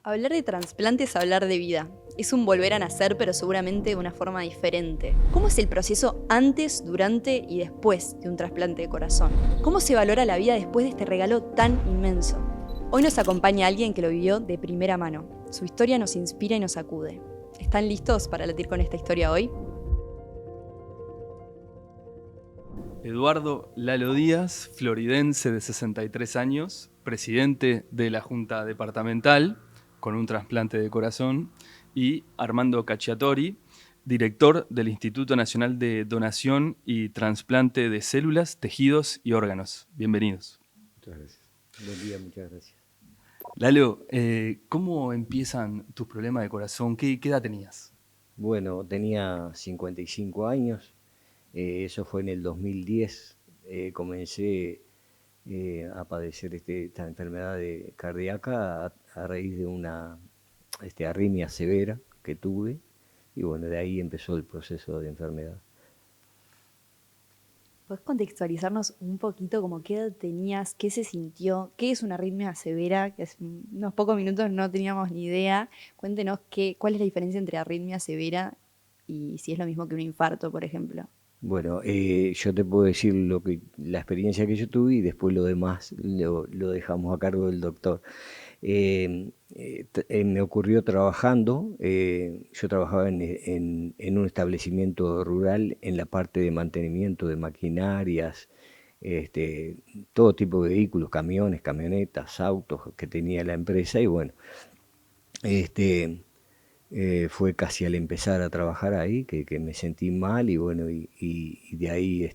Hablar de trasplante es hablar de vida. Es un volver a nacer, pero seguramente de una forma diferente. ¿Cómo es el proceso antes, durante y después de un trasplante de corazón? ¿Cómo se valora la vida después de este regalo tan inmenso? Hoy nos acompaña alguien que lo vivió de primera mano. Su historia nos inspira y nos sacude. ¿Están listos para latir con esta historia hoy? Eduardo Lalo Díaz, floridense de 63 años, presidente de la Junta Departamental con un trasplante de corazón, y Armando Cacciatori, director del Instituto Nacional de Donación y Trasplante de Células, Tejidos y Órganos. Bienvenidos. Muchas gracias. Buen día, muchas gracias. Lalo, ¿cómo empiezan tus problemas de corazón? ¿Qué edad tenías? Bueno, tenía 55 años, eso fue en el 2010. Comencé a padecer esta enfermedad cardíaca a raíz de una arritmia severa que tuve, y bueno, de ahí empezó el proceso de enfermedad. ¿Podés contextualizarnos un poquito como qué edad tenías, qué se sintió, qué es una arritmia severa? Que hace unos pocos minutos no teníamos ni idea. Cuéntenos cuál es la diferencia entre arritmia severa y si es lo mismo que un infarto, por ejemplo. Bueno, yo te puedo decir la experiencia que yo tuve, y después lo demás lo dejamos a cargo del doctor. Me ocurrió trabajando. Yo trabajaba en un establecimiento rural en la parte de mantenimiento de maquinarias, este, todo tipo de vehículos, camiones, camionetas, autos que tenía la empresa. Y bueno, este, fue casi al empezar a trabajar ahí que me sentí mal, y bueno, y de ahí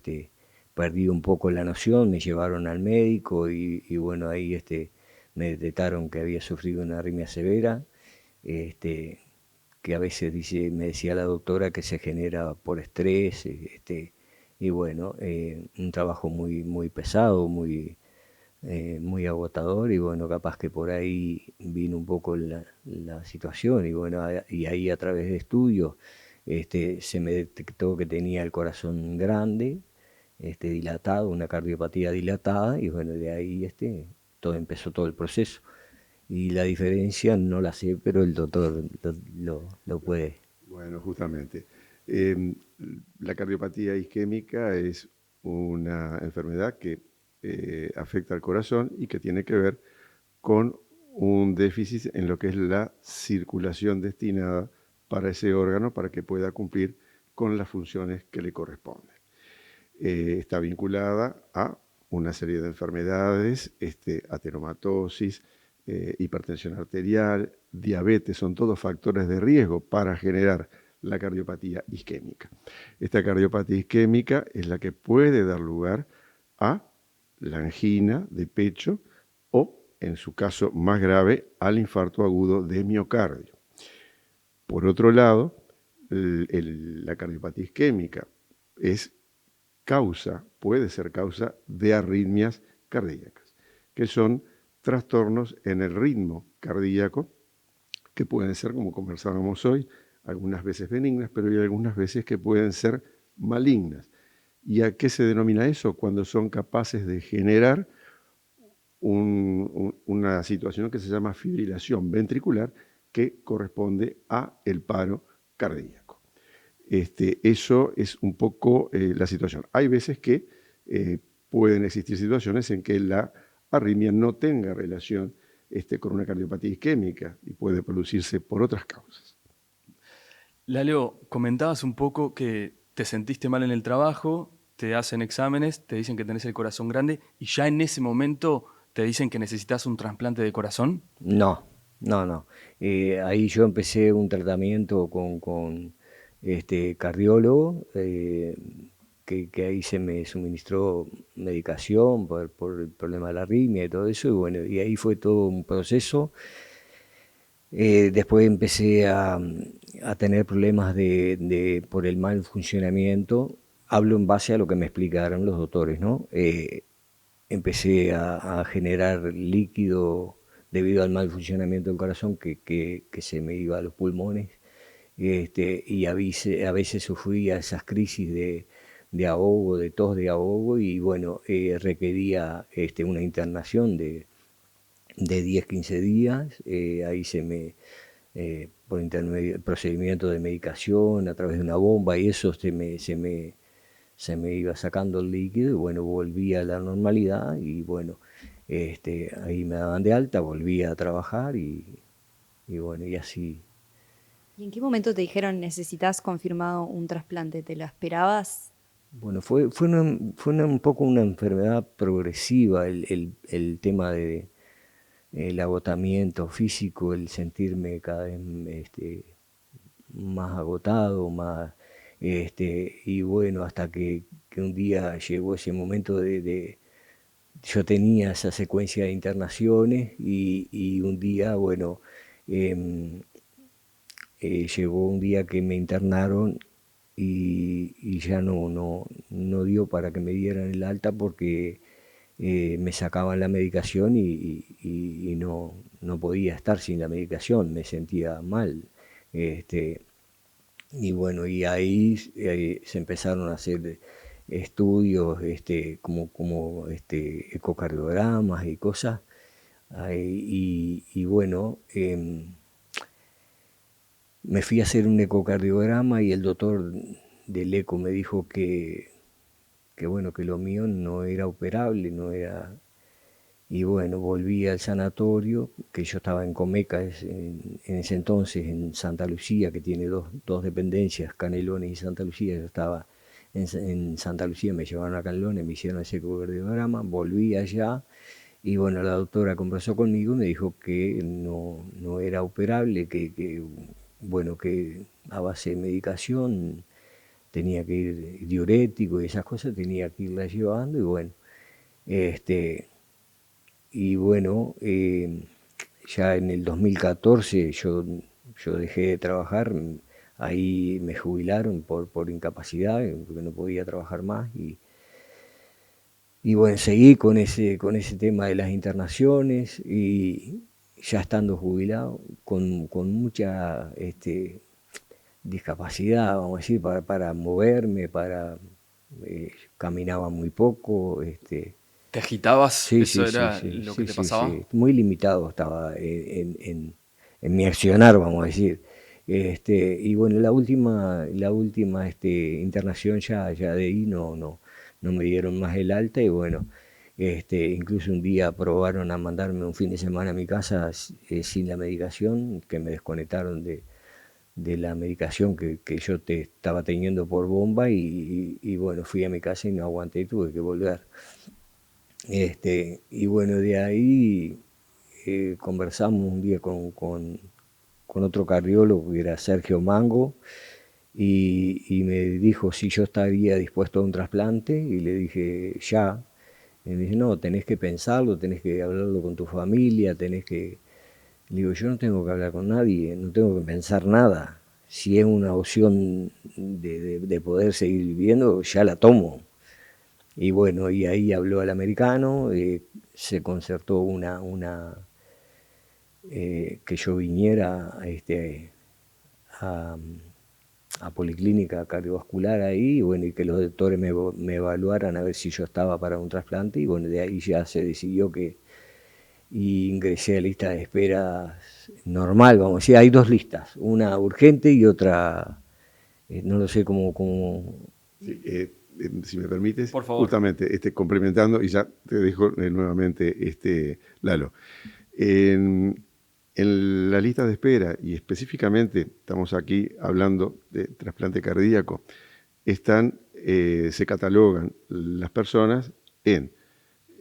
perdí un poco la noción. Me llevaron al médico, y bueno, ahí me detectaron que había sufrido una arritmia severa, este, que a veces me decía la doctora que se genera por estrés, y bueno, un trabajo muy pesado, muy agotador. Y bueno, capaz que por ahí vino un poco la situación. Y bueno, y ahí, a través de estudios, se me detectó que tenía el corazón grande, dilatado, una cardiopatía dilatada. Y bueno, de ahí empezó todo el proceso. Y la diferencia no la sé, pero el doctor lo puede. Bueno, justamente. eh, la cardiopatía isquémica es una enfermedad que afecta al corazón y que tiene que ver con un déficit en lo que es la circulación destinada para ese órgano para que pueda cumplir con las funciones que le corresponden. Está vinculada a una serie de enfermedades, ateromatosis, hipertensión arterial, diabetes, son todos factores de riesgo para generar la cardiopatía isquémica. Esta cardiopatía isquémica es la que puede dar lugar a la angina de pecho o, en su caso más grave, al infarto agudo de miocardio. Por otro lado, la cardiopatía isquémica puede ser causa de arritmias cardíacas, que son trastornos en el ritmo cardíaco que pueden ser, como conversábamos hoy, algunas veces benignas, pero hay algunas veces que pueden ser malignas. ¿Y a qué se denomina eso? Cuando son capaces de generar una situación que se llama fibrilación ventricular, que corresponde a el paro cardíaco. Eso es un poco la situación. Hay veces que pueden existir situaciones en que la arritmia no tenga relación con una cardiopatía isquémica y puede producirse por otras causas. Lalo, comentabas un poco que te sentiste mal en el trabajo, te hacen exámenes, te dicen que tenés el corazón grande y ya en ese momento te dicen que necesitas un trasplante de corazón. No, no. Ahí yo empecé un tratamiento con cardiólogo, que ahí se me suministró medicación por el problema de la arritmia y todo eso. Y bueno, y ahí fue todo un proceso. Después empecé a tener problemas por el mal funcionamiento. Hablo en base a lo que me explicaron los doctores, ¿no? Empecé a generar líquido debido al mal funcionamiento del corazón, que se me iba a los pulmones. Y a veces sufría esas crisis de ahogo, de tos de ahogo. Y bueno, requería una internación de 10, 15 días. Ahí por procedimiento de medicación, a través de una bomba y eso, se me iba sacando el líquido y bueno, volvía a la normalidad y bueno, ahí me daban de alta, volvía a trabajar y bueno, y así. ¿Y en qué momento te dijeron necesitas confirmado un trasplante? ¿Te lo esperabas? Bueno, un poco una enfermedad progresiva el tema de el agotamiento físico, el sentirme cada vez más agotado, y bueno, hasta que un día llegó ese momento yo tenía esa secuencia de internaciones y un día, bueno, em, llegó un día que me internaron y ya no dio para que me dieran el alta porque me sacaban la medicación y no podía estar sin la medicación, me sentía mal. Este, y bueno, y ahí se empezaron a hacer estudios como ecocardiogramas y cosas. Y bueno, me fui a hacer un ecocardiograma y el doctor del eco me dijo que bueno, que lo mío no era operable, no era. Y bueno, volví al sanatorio, que yo estaba en Comeca en ese entonces, en Santa Lucía, que tiene dos dependencias, Canelones y Santa Lucía. Yo estaba en Santa Lucía, me llevaron a Canelones, me hicieron ese ecocardiograma, volví allá y bueno, la doctora conversó conmigo y me dijo que no era operable, bueno, que a base de medicación tenía que ir diurético y esas cosas, tenía que irla llevando y bueno, este, y bueno, ya en el 2014 yo dejé de trabajar, ahí me jubilaron por incapacidad, porque no podía trabajar más y bueno, seguí con ese tema de las internaciones y ya estando jubilado, con mucha discapacidad, vamos a decir, para moverme, caminaba muy poco. ¿Te agitabas? Sí, ¿Eso sí, sí, era sí, lo que sí, te sí, pasaba? sí. Muy limitado estaba en mi accionar, vamos a decir. Y bueno, la última internación ya de ahí no me dieron más el alta y bueno, incluso un día probaron a mandarme un fin de semana a mi casa sin la medicación, que me desconectaron de la medicación que yo estaba teniendo por bomba y bueno, fui a mi casa y no aguanté y tuve que volver. Y bueno, de ahí conversamos un día con otro cardiólogo que era Sergio Mango y me dijo si yo estaría dispuesto a un trasplante y le dije ya. Y me dice, no, tenés que pensarlo, tenés que hablarlo con tu familia, Le digo, yo no tengo que hablar con nadie, no tengo que pensar nada. Si es una opción de poder seguir viviendo, ya la tomo. Y bueno, y ahí habló al americano, se concertó que yo viniera a, a Policlínica Cardiovascular ahí, y bueno, y que los doctores me evaluaran a ver si yo estaba para un trasplante, y bueno, de ahí ya se decidió y ingresé a lista de espera normal, vamos a decir, hay dos listas, una urgente y otra, no lo sé cómo. Sí, si me permites, Por favor. justamente complementando, y ya te dejo nuevamente, Lalo. En la lista de espera, y específicamente estamos aquí hablando de trasplante cardíaco, se catalogan las personas en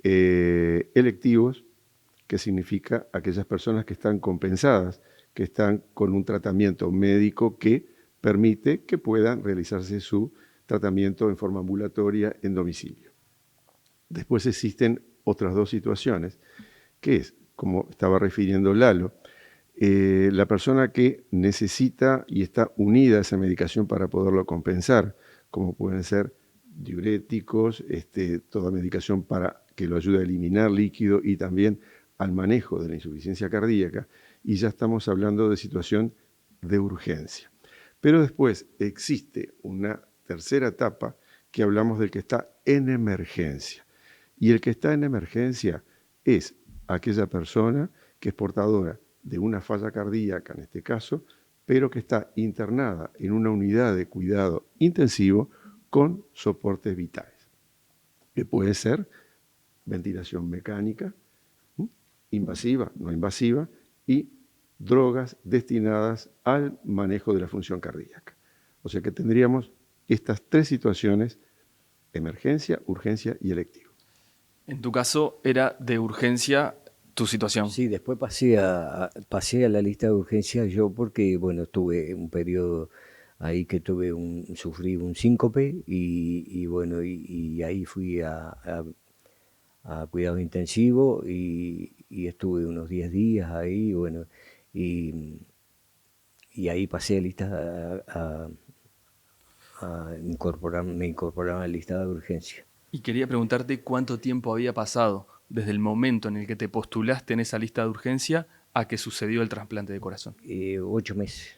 electivos, que significa aquellas personas que están compensadas, que están con un tratamiento médico que permite que puedan realizarse su tratamiento en forma ambulatoria en domicilio. Después existen otras dos situaciones, que es, como estaba refiriendo Lalo, la persona que necesita y está unida a esa medicación para poderlo compensar, como pueden ser diuréticos, toda medicación para que lo ayude a eliminar líquido y también al manejo de la insuficiencia cardíaca, y ya estamos hablando de situación de urgencia. Pero después existe una tercera etapa que hablamos del que está en emergencia. Y el que está en emergencia es a aquella persona que es portadora de una falla cardíaca, en este caso, pero que está internada en una unidad de cuidado intensivo con soportes vitales, que puede ser ventilación mecánica, invasiva, no invasiva, y drogas destinadas al manejo de la función cardíaca. O sea que tendríamos estas tres situaciones: emergencia, urgencia y electivo. En tu caso era de urgencia tu situación. Sí, después pasé a la lista de urgencias yo porque, bueno, tuve un periodo ahí que sufrí un síncope y bueno, y ahí fui a cuidados intensivos y estuve unos 10 días ahí, bueno, y, y ahí pasé a lista me incorporaron a la lista de urgencia. Y quería preguntarte cuánto tiempo había pasado desde el momento en el que te postulaste en esa lista de urgencia a que sucedió el trasplante de corazón. 8 meses,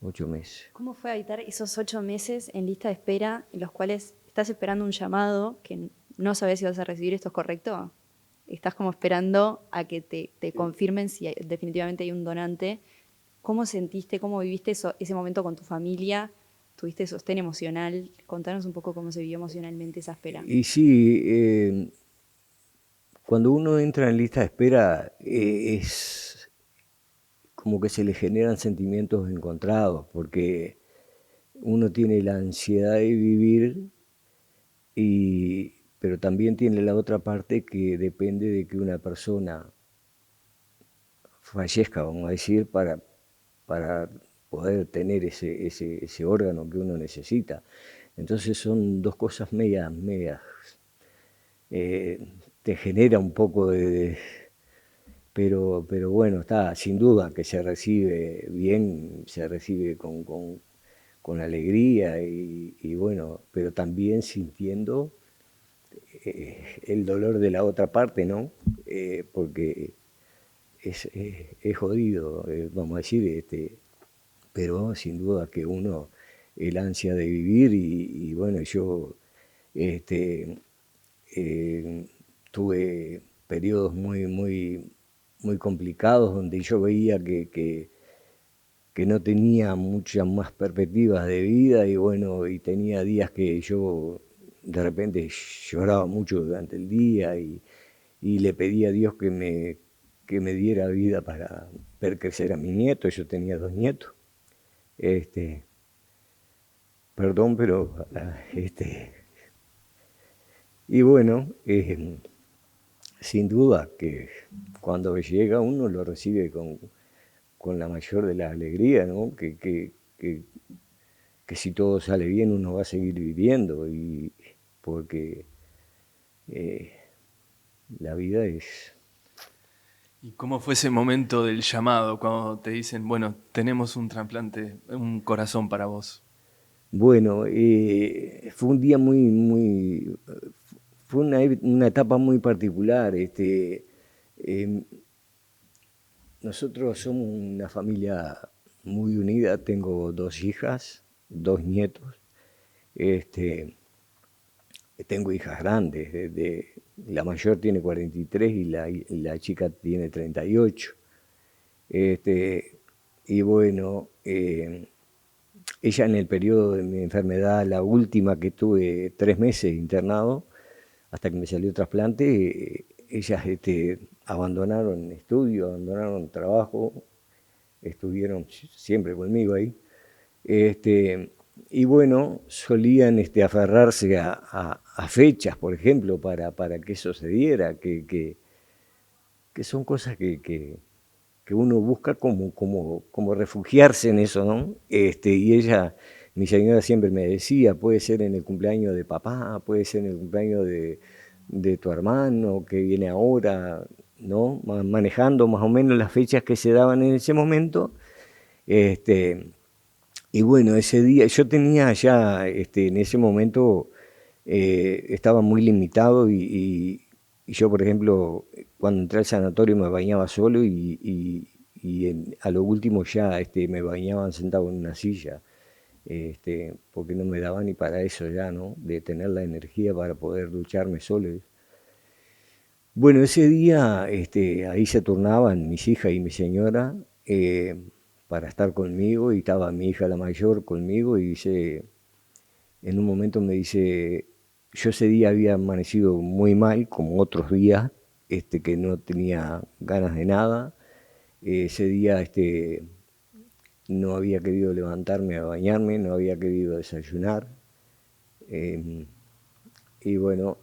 8 meses. ¿Cómo fue habitar esos 8 meses en lista de espera en los cuales estás esperando un llamado que no sabes si vas a recibir? ¿Esto es correcto? Estás como esperando a que te confirmen si definitivamente hay un donante. ¿Cómo sentiste, cómo viviste ese momento con tu familia? ¿Tuviste sostén emocional? Contanos un poco cómo se vivió emocionalmente esa espera. Y sí, cuando uno entra en lista de espera es como que se le generan sentimientos encontrados, porque uno tiene la ansiedad de vivir, pero también tiene la otra parte que depende de que una persona fallezca, vamos a decir, para poder tener ese órgano que uno necesita. Entonces son dos cosas medias, te genera un poco pero bueno, está, sin duda que se recibe bien, se recibe con alegría y bueno, pero también sintiendo el dolor de la otra parte, ¿no? Porque es jodido, vamos a decir, pero sin duda que uno, el ansia de vivir y bueno, yo tuve periodos muy complicados donde yo veía que no tenía muchas más perspectivas de vida y bueno, y tenía días que yo de repente lloraba mucho durante el día y le pedí a Dios que me diera vida para ver crecer a mi nieto. Yo tenía 2 nietos. Perdón, pero y bueno, sin duda que cuando llega uno lo recibe con la mayor de las alegrías, ¿no? Que si todo sale bien uno va a seguir viviendo y porque la vida es... ¿Y cómo fue ese momento del llamado cuando te dicen, bueno, tenemos un trasplante, un corazón para vos? Bueno, fue un día fue una etapa muy particular. Nosotros somos una familia muy unida, tengo 2 hijas, 2 nietos, tengo hijas grandes, la mayor tiene 43 y la chica tiene 38. Y bueno, ella en el periodo de mi enfermedad, la última que tuve 3 meses internado, hasta que me salió el trasplante, ellas abandonaron estudio, abandonaron trabajo, estuvieron siempre conmigo ahí. Y bueno, solían aferrarse a fechas, por ejemplo, para que eso se diera, que son cosas que uno busca como refugiarse en eso, ¿no? Y ella, mi señora siempre me decía, puede ser en el cumpleaños de papá, puede ser en el cumpleaños de tu hermano que viene ahora, ¿no? Manejando más o menos las fechas que se daban en ese momento. Y bueno, ese día, yo tenía ya, en ese momento, estaba muy limitado y yo, por ejemplo, cuando entré al sanatorio me bañaba solo a lo último ya me bañaban sentado en una silla, porque no me daba ni para eso ya, ¿no? De tener la energía para poder ducharme solo. Bueno, ese día ahí se turnaban mis hijas y mi señora para estar conmigo y estaba mi hija la mayor conmigo y en un momento me dice, yo ese día había amanecido muy mal, como otros días, que no tenía ganas de nada. Ese día no había querido levantarme a bañarme, no había querido desayunar. eh, y bueno,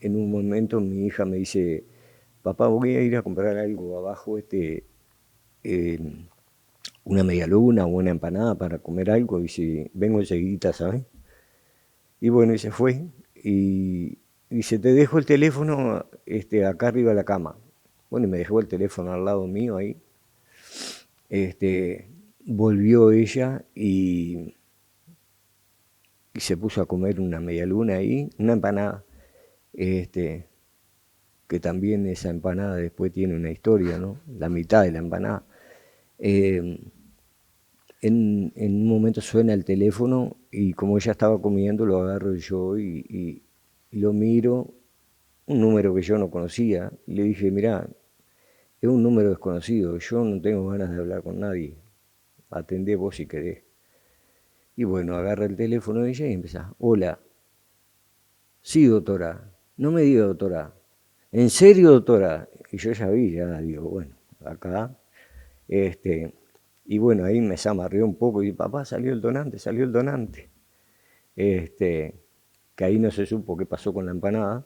en un momento mi hija me dice, papá, voy a ir a comprar algo abajo, eh, una media luna o una empanada para comer algo, y si vengo enseguida, ¿sabes? Y bueno, y se fue, y dice, te dejo el teléfono acá arriba de la cama. Bueno, y me dejó el teléfono al lado mío ahí. Volvió ella y se puso a comer una media luna ahí, una empanada. Este, que también esa empanada después tiene una historia, ¿no? La mitad de la empanada. Eh, en un momento suena el teléfono y como ella estaba comiendo lo agarro yo y lo miro, un número que yo no conocía, y le dije, mirá, es un número desconocido, yo no tengo ganas de hablar con nadie, atendé vos si querés. Y bueno, agarra el teléfono de ella y empieza, hola, sí doctora, no me diga doctora, ¿en serio doctora? Y yo ya vi, ya digo, bueno, acá, y bueno, ahí me zamarrió un poco y papá, salió el donante, salió el donante. Que ahí no se supo qué pasó con la empanada.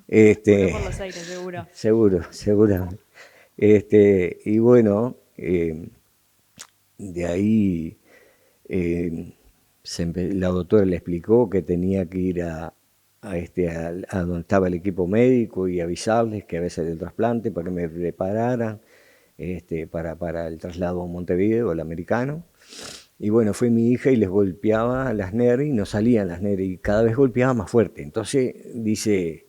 Voló por los aires, seguro. Seguramente. Y bueno, de ahí la doctora le explicó que tenía que ir a donde estaba el equipo médico y avisarles que a veces el trasplante para que me prepararan para el traslado a Montevideo, al americano. Y bueno, fue mi hija y les golpeaba las NER y no salían las NER y cada vez golpeaba más fuerte. Entonces, dice,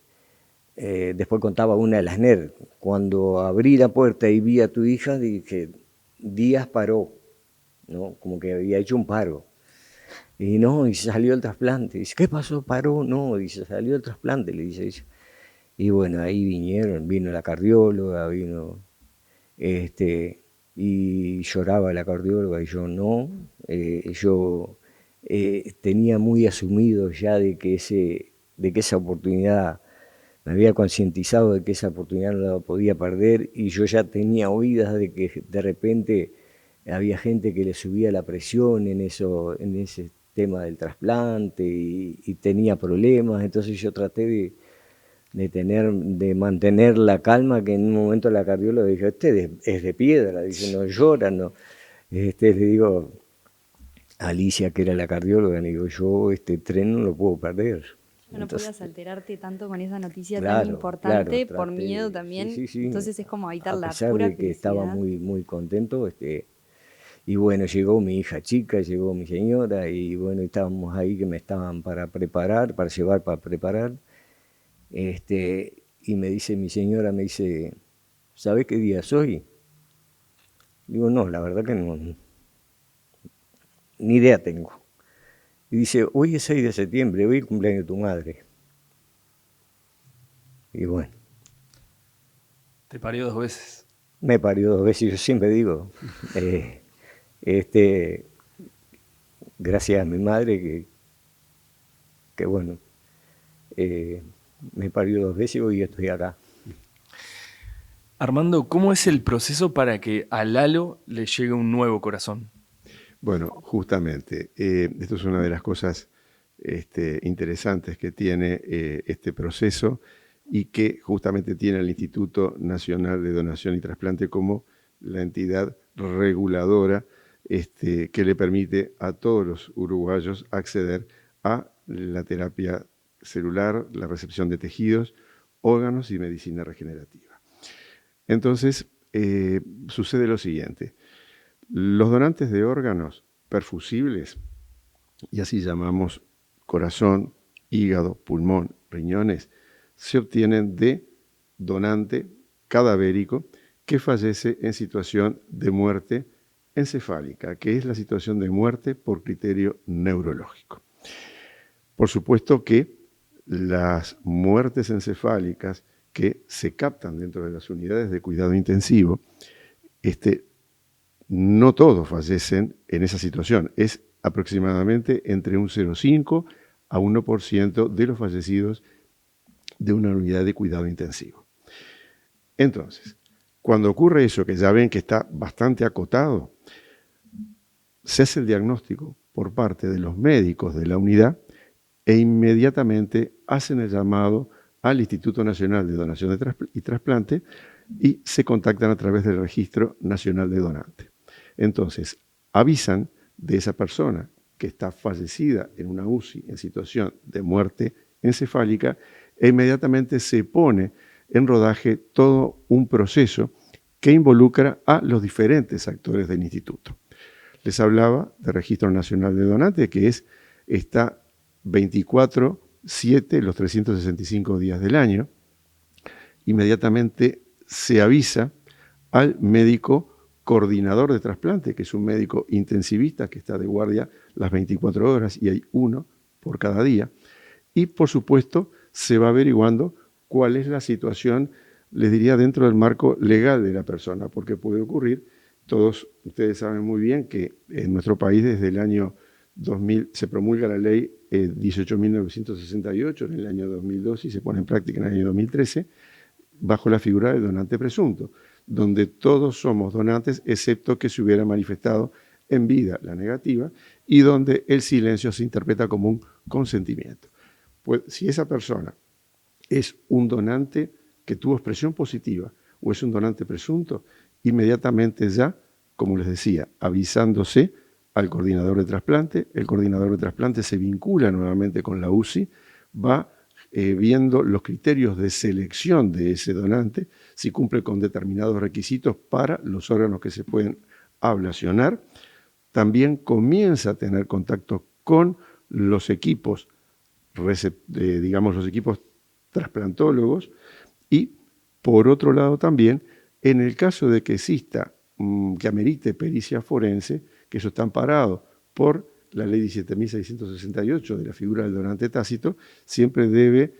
después contaba una de las NER, cuando abrí la puerta y vi a tu hija, dije, Díaz paró, ¿no? Como que había hecho un paro. Y no, y salió el trasplante. Dice, ¿qué pasó? ¿Paró? No, dice, salió el trasplante, le dice ella. Y bueno, ahí vino la cardióloga, y lloraba la cardióloga y yo no. Yo tenía muy asumido ya de que esa oportunidad, me había concientizado de que esa oportunidad no la podía perder y yo ya tenía oídas de que de repente había gente que le subía la presión en ese tema del trasplante y tenía problemas, entonces yo traté de mantener la calma, que en un momento la cardióloga dijo, es de piedra, dice, no llora, no. Le digo a Alicia, que era la cardióloga, le digo, yo este tren no lo puedo perder. No Entonces, podías alterarte tanto con esa noticia claro, tan importante claro, por miedo también. sí. Entonces es como evitar A la pesar pura de que estaba felicidad. muy contento, y bueno, llegó mi hija chica, llegó mi señora, y bueno, estábamos ahí que me estaban para preparar, para llevar para preparar. Y me dice mi señora, me dice, ¿sabés qué día es hoy? Digo, no, la verdad que no, ni idea tengo. Y dice, hoy es 6 de septiembre, hoy es el cumpleaños de tu madre. Y bueno, Te parió 2 veces. me parió 2 veces, yo siempre digo, gracias a mi madre que bueno, me parió 2 veces y hoy estoy acá. Armando, ¿cómo es el proceso para que a Lalo le llegue un nuevo corazón? Bueno, justamente, esto es una de las cosas interesantes que tiene este proceso y que justamente tiene el Instituto Nacional de Donación y Trasplante como la entidad reguladora que le permite a todos los uruguayos acceder a la terapia celular, la recepción de tejidos, órganos y medicina regenerativa. Entonces, sucede lo siguiente. Los donantes de órganos perfusibles, y así llamamos corazón, hígado, pulmón, riñones, se obtienen de donante cadavérico que fallece en situación de muerte encefálica, que es la situación de muerte por criterio neurológico. Por supuesto que las muertes encefálicas que se captan dentro de las unidades de cuidado intensivo, no todos fallecen en esa situación. Es aproximadamente entre un 0,5 a 1% de los fallecidos de una unidad de cuidado intensivo. Entonces, cuando ocurre eso, que ya ven que está bastante acotado, se hace el diagnóstico por parte de los médicos de la unidad e inmediatamente hacen el llamado al Instituto Nacional de Donación y Trasplante y se contactan a través del Registro Nacional de Donantes. Entonces, avisan de esa persona que está fallecida en una UCI en situación de muerte encefálica e inmediatamente se pone en rodaje todo un proceso que involucra a los diferentes actores del instituto. Les hablaba del Registro Nacional de Donantes, que está 24/7, los 365 días del año. Inmediatamente se avisa al médico coordinador de trasplante, que es un médico intensivista que está de guardia las 24 horas y hay uno por cada día. Y, por supuesto, se va averiguando cuál es la situación, les diría, dentro del marco legal de la persona, porque puede ocurrir, todos ustedes saben muy bien que en nuestro país desde el año 2000 se promulga la ley 18.968 en el año 2002 y se pone en práctica en el año 2013, bajo la figura del donante presunto, donde todos somos donantes, excepto que se hubiera manifestado en vida la negativa y donde el silencio se interpreta como un consentimiento. Pues si esa persona es un donante que tuvo expresión positiva o es un donante presunto, inmediatamente ya, como les decía, avisándose al coordinador de trasplante, el coordinador de trasplante se vincula nuevamente con la UCI, va viendo los criterios de selección de ese donante, si cumple con determinados requisitos para los órganos que se pueden ablacionar. También comienza a tener contacto con los equipos, digamos los equipos trasplantólogos y, por otro lado también, en el caso de que exista, que amerite pericia forense, que eso está amparado por la ley 17.668 de la figura del donante tácito, siempre debe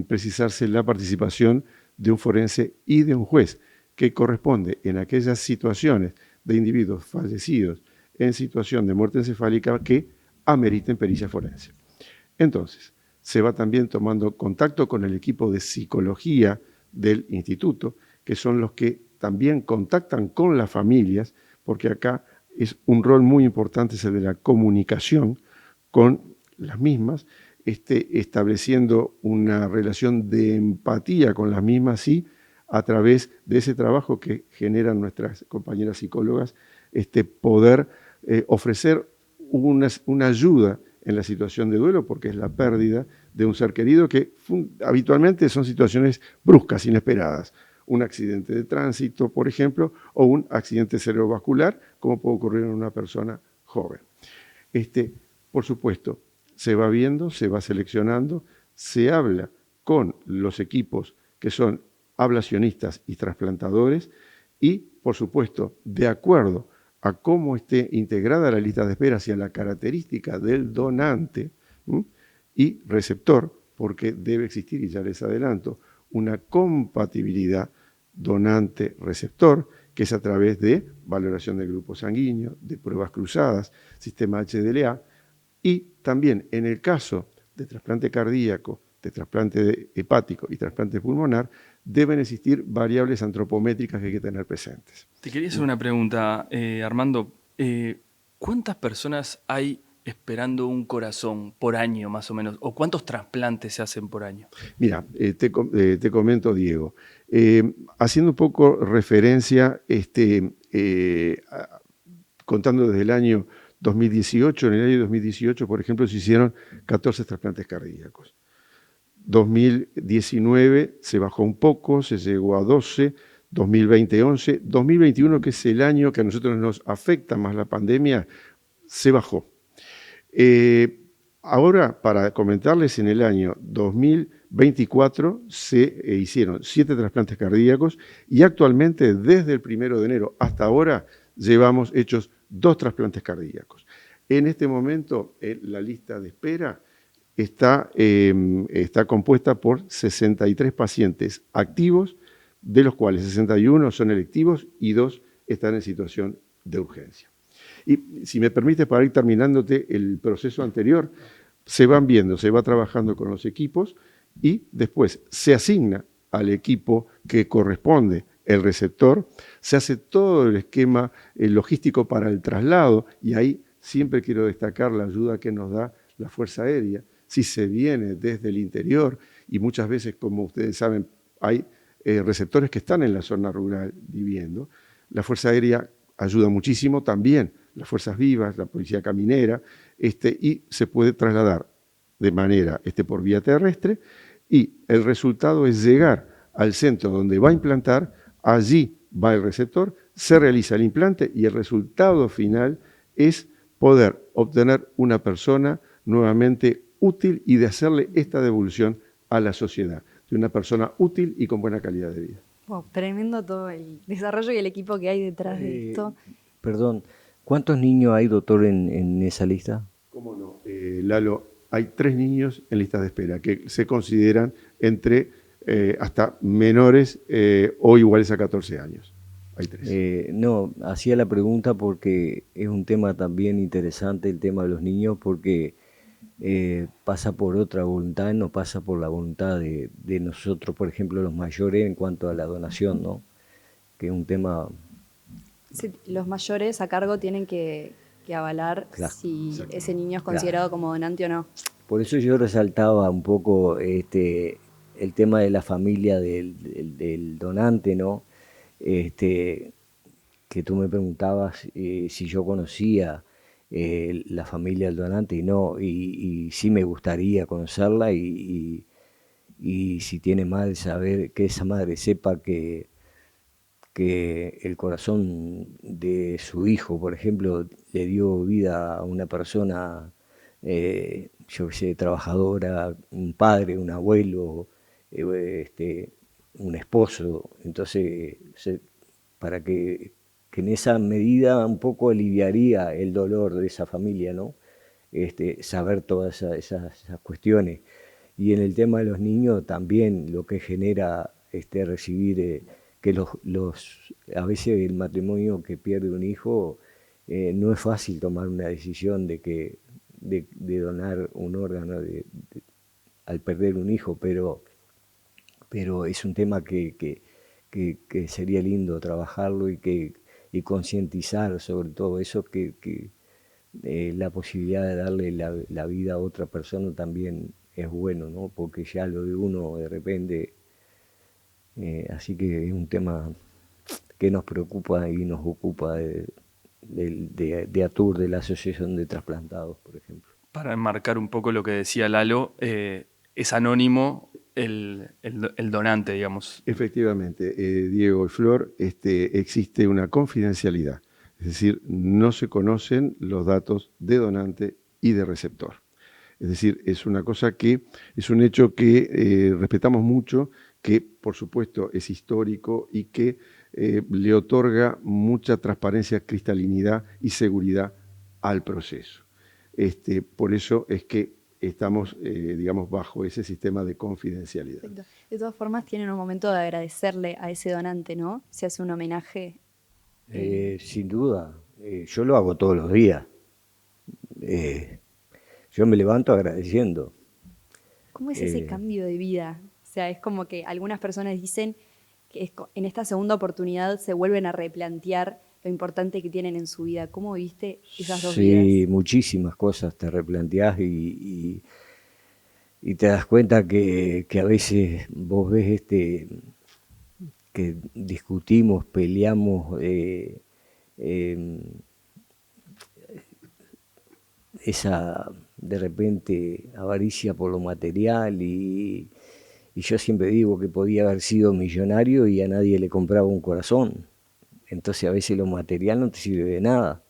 precisarse la participación de un forense y de un juez, que corresponde en aquellas situaciones de individuos fallecidos en situación de muerte encefálica que ameriten pericia forense. Entonces, se va también tomando contacto con el equipo de psicología del instituto, que son los que también contactan con las familias, porque acá es un rol muy importante es el de la comunicación con las mismas, estableciendo una relación de empatía con las mismas y a través de ese trabajo que generan nuestras compañeras psicólogas, poder ofrecer una ayuda en la situación de duelo, porque es la pérdida de un ser querido que habitualmente son situaciones bruscas, inesperadas. Un accidente de tránsito, por ejemplo, o un accidente cerebrovascular, como puede ocurrir en una persona joven. Por supuesto, se va viendo, se va seleccionando, se habla con los equipos que son ablacionistas y trasplantadores y, por supuesto, de acuerdo a cómo esté integrada la lista de espera hacia la característica del donante y receptor, porque debe existir, y ya les adelanto, una compatibilidad donante-receptor, que es a través de valoración del grupo sanguíneo, de pruebas cruzadas, sistema HDLA, y también en el caso de trasplante cardíaco, de trasplante hepático y trasplante pulmonar, deben existir variables antropométricas que hay que tener presentes. Te quería hacer una pregunta, Armando. ¿Cuántas personas hay esperando un corazón por año, más o menos? ¿O cuántos trasplantes se hacen por año? Mira, te comento, Diego. Haciendo un poco referencia, contando desde el año 2018, en el año 2018, por ejemplo, se hicieron 14 trasplantes cardíacos. 2019 se bajó un poco, se llegó a 12, 2020 11, 2021, que es el año que a nosotros nos afecta más la pandemia, se bajó. Ahora, para comentarles, en el año 2024 se hicieron 7 trasplantes cardíacos y actualmente, desde el 1 de enero hasta ahora, llevamos hechos 2 trasplantes cardíacos. En este momento, la lista de espera está compuesta por 63 pacientes activos, de los cuales 61 son electivos y 2 están en situación de urgencia. Y si me permite, para ir terminándote el proceso anterior, se van viendo, se va trabajando con los equipos y después se asigna al equipo que corresponde el receptor, se hace todo el esquema logístico para el traslado y ahí siempre quiero destacar la ayuda que nos da la Fuerza Aérea. Si se viene desde el interior y muchas veces, como ustedes saben, hay receptores que están en la zona rural viviendo, la Fuerza Aérea ayuda muchísimo, también las Fuerzas Vivas, la Policía Caminera, y se puede trasladar de manera por vía terrestre y el resultado es llegar al centro donde va a implantar, allí va el receptor, se realiza el implante y el resultado final es poder obtener una persona nuevamente útil y de hacerle esta devolución a la sociedad, de una persona útil y con buena calidad de vida. Wow, tremendo todo el desarrollo y el equipo que hay detrás de esto. Perdón, ¿cuántos niños hay, doctor, en esa lista? ¿Cómo no? Lalo, hay 3 niños en lista de espera que se consideran entre hasta menores o iguales a 14 años. Hay 3. No, hacía la pregunta porque es un tema también interesante, el tema de los niños, porque pasa por otra voluntad, no pasa por la voluntad de nosotros, por ejemplo, los mayores, en cuanto a la donación, ¿no? Que es un tema... Sí, los mayores a cargo tienen que avalar si ese niño es considerado como donante o no. Por eso yo resaltaba un poco el tema de la familia del donante, ¿no? Que tú me preguntabas si yo conocía la familia del donante y sí me gustaría conocerla y si tiene madre, saber que esa madre sepa que el corazón de su hijo, por ejemplo, le dio vida a una persona, yo qué sé, trabajadora, un padre, un abuelo, un esposo. Entonces, para que en esa medida un poco aliviaría el dolor de esa familia, ¿no? Saber todas esas cuestiones. Y en el tema de los niños también lo que genera recibir que a veces el matrimonio que pierde un hijo no es fácil tomar una decisión de donar un órgano al perder un hijo, pero es un tema que sería lindo trabajarlo y concientizar sobre todo eso, que la posibilidad de darle la vida a otra persona también es bueno, ¿no? Porque ya lo de uno de repente, así que es un tema que nos preocupa y nos ocupa de ATUR, de la Asociación de Trasplantados, por ejemplo. Para enmarcar un poco lo que decía Lalo, es anónimo el donante, digamos. Efectivamente, Diego y Flor, existe una confidencialidad, es decir, no se conocen los datos de donante y de receptor. Es decir, es una cosa que es un hecho que respetamos mucho, que por supuesto es histórico y que le otorga mucha transparencia, cristalinidad y seguridad al proceso. Por eso es que estamos, digamos, bajo ese sistema de confidencialidad. Perfecto. De todas formas, tienen un momento de agradecerle a ese donante, ¿no? Se hace un homenaje. Sin duda, yo lo hago todos los días. Yo me levanto agradeciendo. ¿Cómo es ese cambio de vida? O sea, es como que algunas personas dicen que en esta segunda oportunidad se vuelven a replantear lo importante que tienen en su vida. ¿Cómo viste esas dos vidas? Sí, muchísimas cosas te replanteás y te das cuenta que a veces vos ves que discutimos, peleamos, esa de repente avaricia por lo material y yo siempre digo que podía haber sido millonario y a nadie le compraba un corazón. Entonces a veces lo material no te sirve de nada.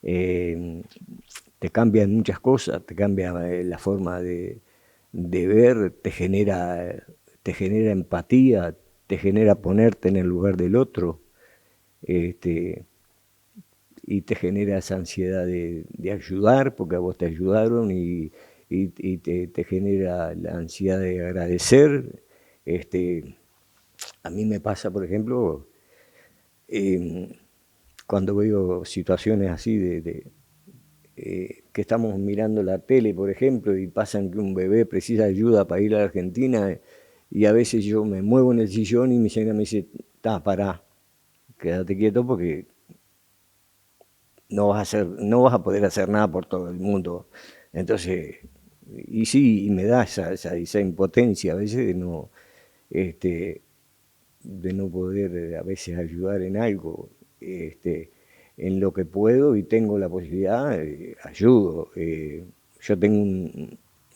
Te cambian muchas cosas, te cambia la forma de ver, te genera empatía, te genera ponerte en el lugar del otro, y te genera esa ansiedad de ayudar, porque a vos te ayudaron y y te genera la ansiedad de agradecer. A mí me pasa, por ejemplo, cuando veo situaciones así que estamos mirando la tele, por ejemplo, y pasan que un bebé precisa ayuda para ir a la Argentina, y a veces yo me muevo en el sillón y mi señora me dice, pará, quédate quieto porque no vas a poder hacer nada por todo el mundo. Entonces, y sí, y me da esa impotencia a veces este, de no poder a veces ayudar en algo. En lo que puedo y tengo la posibilidad, ayudo. Yo tengo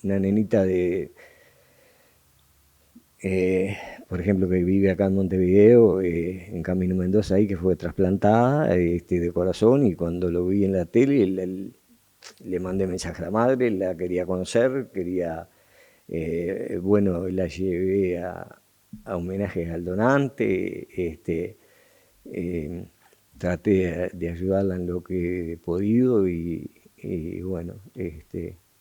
una nenita por ejemplo, que vive acá en Montevideo, en Camino Mendoza, ahí, que fue trasplantada de corazón, y cuando lo vi en la tele, le mandé mensaje a la madre, la quería conocer, bueno, la llevé a homenajes al donante, traté de ayudarla en lo que he podido y bueno,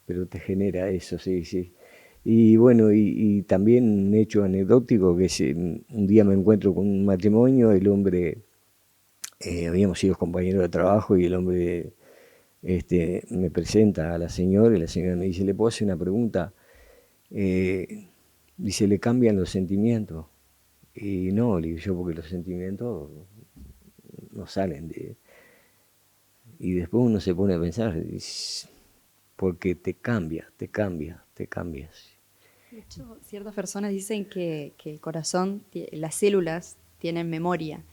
pero te genera eso, sí, sí. Y bueno, y también un hecho anecdótico, que es, un día me encuentro con un matrimonio, el hombre, habíamos sido compañeros de trabajo, y el hombre me presenta a la señora, y la señora me dice, ¿le puedo hacer una pregunta? Dice, ¿le cambian los sentimientos? Y no, le digo yo, porque los sentimientos no salen de... Y después uno se pone a pensar, porque te cambia, te cambia, te cambias. De hecho, ciertas personas dicen que el corazón, las células tienen memoria.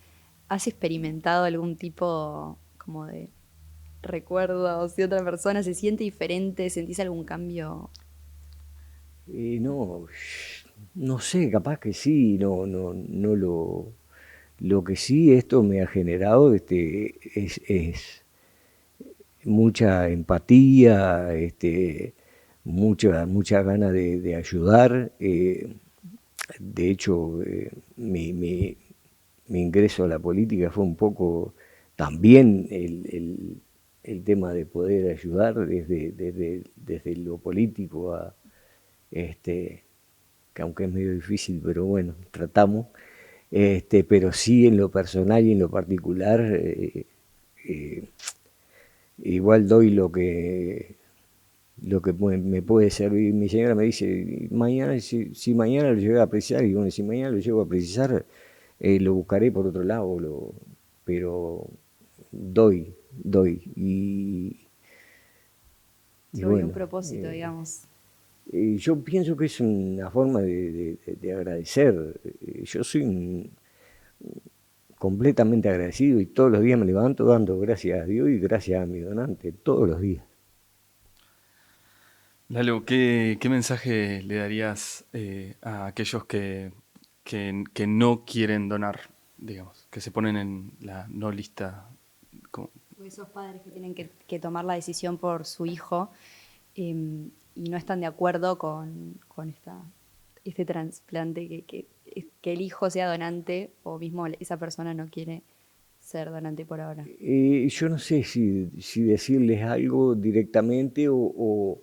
¿Has experimentado algún tipo como de recuerdo? Si otra persona se siente diferente, ¿sentís algún cambio? No, no sé, capaz que sí, no lo que sí esto me ha generado es mucha empatía, mucha ganas de ayudar. De hecho, mi ingreso a la política fue un poco también el tema de poder ayudar desde lo político que aunque es medio difícil, pero bueno, tratamos. Pero sí, en lo personal y en lo particular, igual doy lo que me puede servir. Mi señora me dice, mañana, si mañana lo llego a precisar, y bueno, si mañana lo llego a precisar, lo buscaré por otro lado, pero doy. Y Sobre un bueno, propósito, digamos. yo pienso que es una forma de agradecer. Yo soy completamente agradecido, y todos los días me levanto dando gracias a Dios y gracias a mi donante, todos los días. Lalo, ¿qué mensaje le darías a aquellos que no quieren donar, digamos, que se ponen en la no lista? O esos padres que tienen que tomar la decisión por su hijo y no están de acuerdo con este trasplante, que el hijo sea donante, o mismo esa persona no quiere ser donante por ahora. Yo no sé si decirles algo directamente o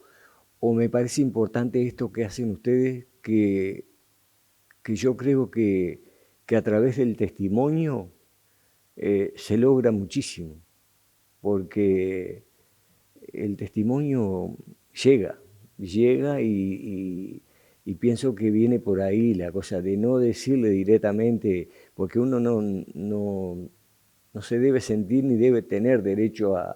me parece importante esto que hacen ustedes, que yo creo que a través del testimonio se logra muchísimo, porque el testimonio llega y pienso que viene por ahí la cosa de no decirle directamente, porque uno no se debe sentir ni debe tener derecho a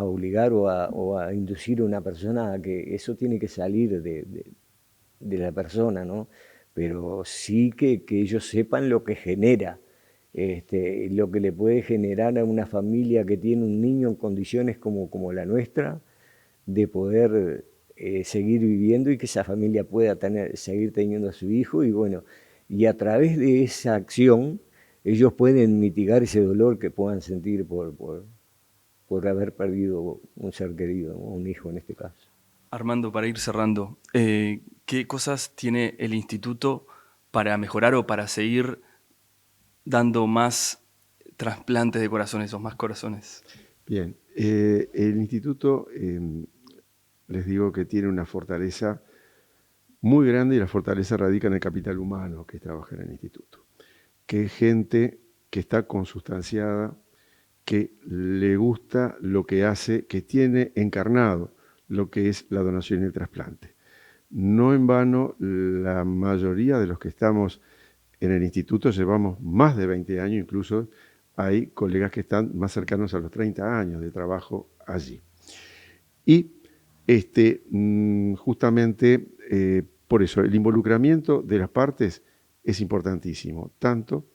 obligar o a inducir a una persona a que eso tiene que salir de la persona, ¿no? Pero sí que ellos sepan lo que genera, lo que le puede generar a una familia que tiene un niño en condiciones como la nuestra, de poder seguir viviendo, y que esa familia pueda seguir teniendo a su hijo, y bueno, y a través de esa acción ellos pueden mitigar ese dolor que puedan sentir por haber perdido un ser querido, ¿no? Un hijo en este caso. Armando, para ir cerrando, ¿qué cosas tiene el instituto para mejorar o para seguir dando más trasplantes de corazones o más corazones? Bien, el instituto les digo que tiene una fortaleza muy grande, y la fortaleza radica en el capital humano que trabaja en el instituto, que es gente que está consustanciada, que le gusta lo que hace, que tiene encarnado lo que es la donación y el trasplante. No en vano, la mayoría de los que estamos en el instituto llevamos más de 20 años, incluso hay colegas que están más cercanos a los 30 años de trabajo allí. Y justamente por eso el involucramiento de las partes es importantísimo, tanto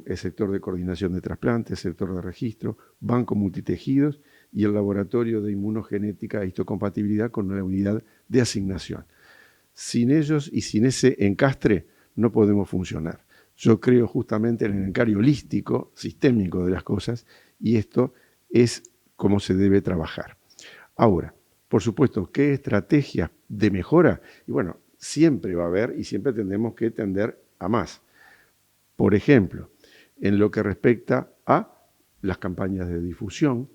el sector de coordinación de trasplantes, el sector de registro, banco multitejidos y el laboratorio de inmunogenética e histocompatibilidad con una unidad de asignación. Sin ellos y sin ese encastre no podemos funcionar. Yo creo justamente en el encargo holístico, sistémico de las cosas, y esto es cómo se debe trabajar. Ahora, por supuesto, ¿qué estrategias de mejora? Y bueno, siempre va a haber y siempre tendremos que tender a más. Por ejemplo, en lo que respecta a las campañas de difusión,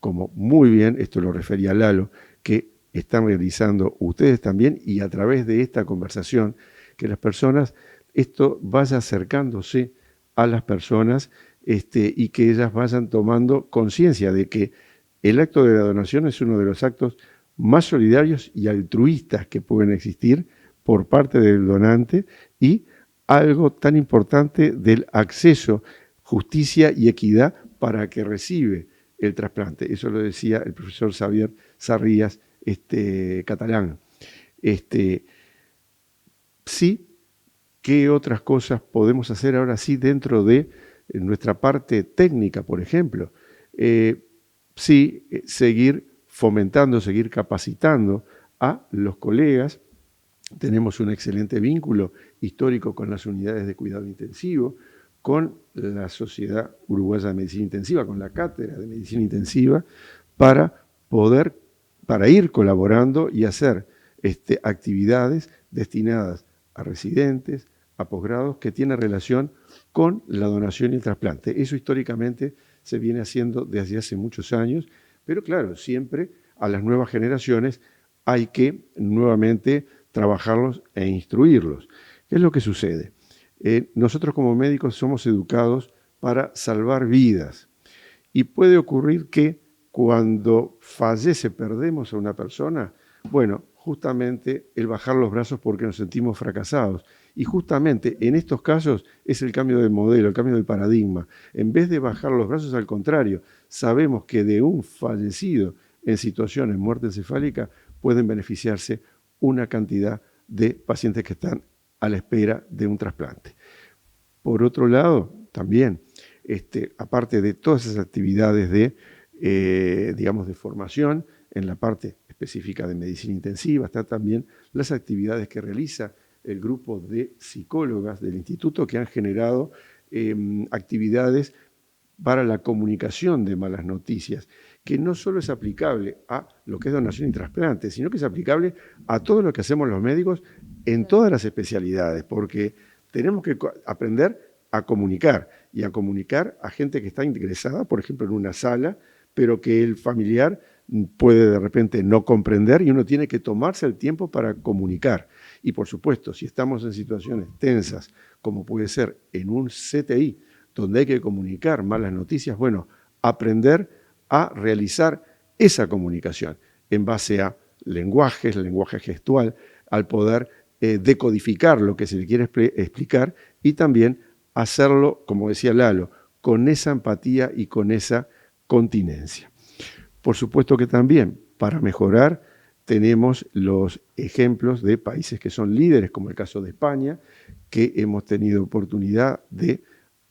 como muy bien, esto lo refería Lalo, que están realizando ustedes también, y a través de esta conversación, que las personas, esto vaya acercándose a las personas y que ellas vayan tomando conciencia de que el acto de la donación es uno de los actos más solidarios y altruistas que pueden existir por parte del donante, y algo tan importante del acceso, justicia y equidad para que recibe el trasplante. Eso lo decía el profesor Xavier Sarrías, catalán. Sí, ¿qué otras cosas podemos hacer ahora sí dentro de nuestra parte técnica, por ejemplo? Sí, seguir fomentando, seguir capacitando a los colegas. Tenemos un excelente vínculo histórico con las unidades de cuidado intensivo, con la Sociedad Uruguaya de Medicina Intensiva, con la Cátedra de Medicina Intensiva, para ir colaborando y hacer actividades destinadas a residentes, a posgrados, que tienen relación con la donación y el trasplante. Eso históricamente se viene haciendo desde hace muchos años, pero claro, siempre a las nuevas generaciones hay que nuevamente trabajarlos e instruirlos. ¿Qué es lo que sucede? Nosotros como médicos somos educados para salvar vidas, y puede ocurrir que cuando fallece, perdemos a una persona, bueno, justamente el bajar los brazos porque nos sentimos fracasados. Y justamente en estos casos es el cambio de modelo, el cambio de paradigma. En vez de bajar los brazos, al contrario, sabemos que de un fallecido en situación de muerte encefálica pueden beneficiarse una cantidad de pacientes que están a la espera de un trasplante. Por otro lado, también, aparte de todas esas actividades de formación en la parte específica de medicina intensiva, está también las actividades que realiza el grupo de psicólogas del instituto, que han generado actividades para la comunicación de malas noticias, que no solo es aplicable a lo que es donación y trasplante, sino que es aplicable a todo lo que hacemos los médicos en todas las especialidades, porque tenemos que aprender a comunicar, y a comunicar a gente que está ingresada, por ejemplo, en una sala, pero que el familiar puede de repente no comprender, y uno tiene que tomarse el tiempo para comunicar. Y por supuesto, si estamos en situaciones tensas, como puede ser en un CTI, donde hay que comunicar malas noticias, bueno, aprender a realizar esa comunicación en base a lenguaje gestual, al poder decodificar lo que se le quiere explicar, y también hacerlo, como decía Lalo, con esa empatía y con esa continencia. Por supuesto que también, para mejorar, tenemos los ejemplos de países que son líderes, como el caso de España, que hemos tenido oportunidad de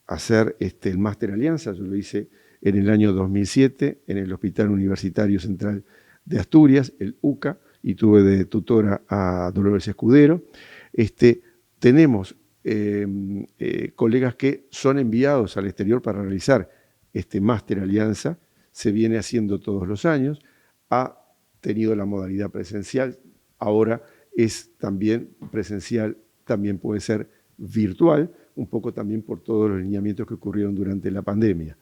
hacer el Máster Alianza. Yo lo hice en el año 2007 en el Hospital Universitario Central de Asturias, el UCA, y tuve de tutora a Dolores Escudero. Tenemos colegas que son enviados al exterior para realizar este Máster Alianza. Se viene haciendo todos los años, ha tenido la modalidad presencial, ahora es también presencial, también puede ser virtual, un poco también por todos los lineamientos que ocurrieron durante la pandemia.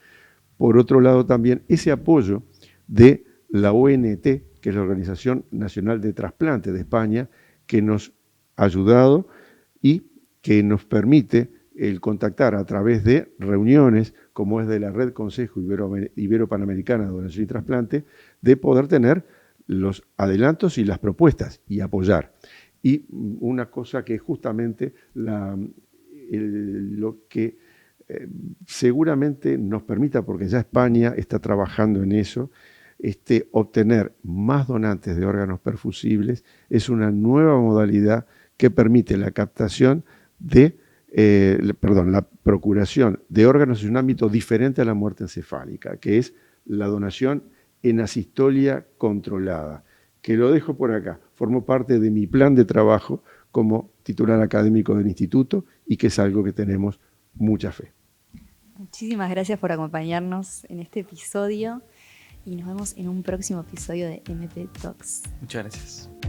Por otro lado también ese apoyo de la ONT que es la Organización Nacional de Trasplante de España, que nos ha ayudado y que nos permite el contactar a través de reuniones, como es de la Red Consejo Ibero-Panamericana de Donación y Trasplante, de poder tener los adelantos y las propuestas y apoyar. Y una cosa que es justamente lo que seguramente nos permita, porque ya España está trabajando en eso, obtener más donantes de órganos perfusibles es una nueva modalidad que permite la captación la procuración de órganos en un ámbito diferente a la muerte encefálica, que es la donación en asistolia controlada, que lo dejo por acá. Formó parte de mi plan de trabajo como titular académico del instituto y que es algo que tenemos mucha fe. Muchísimas gracias por acompañarnos en este episodio y nos vemos en un próximo episodio de MP Talks. Muchas gracias.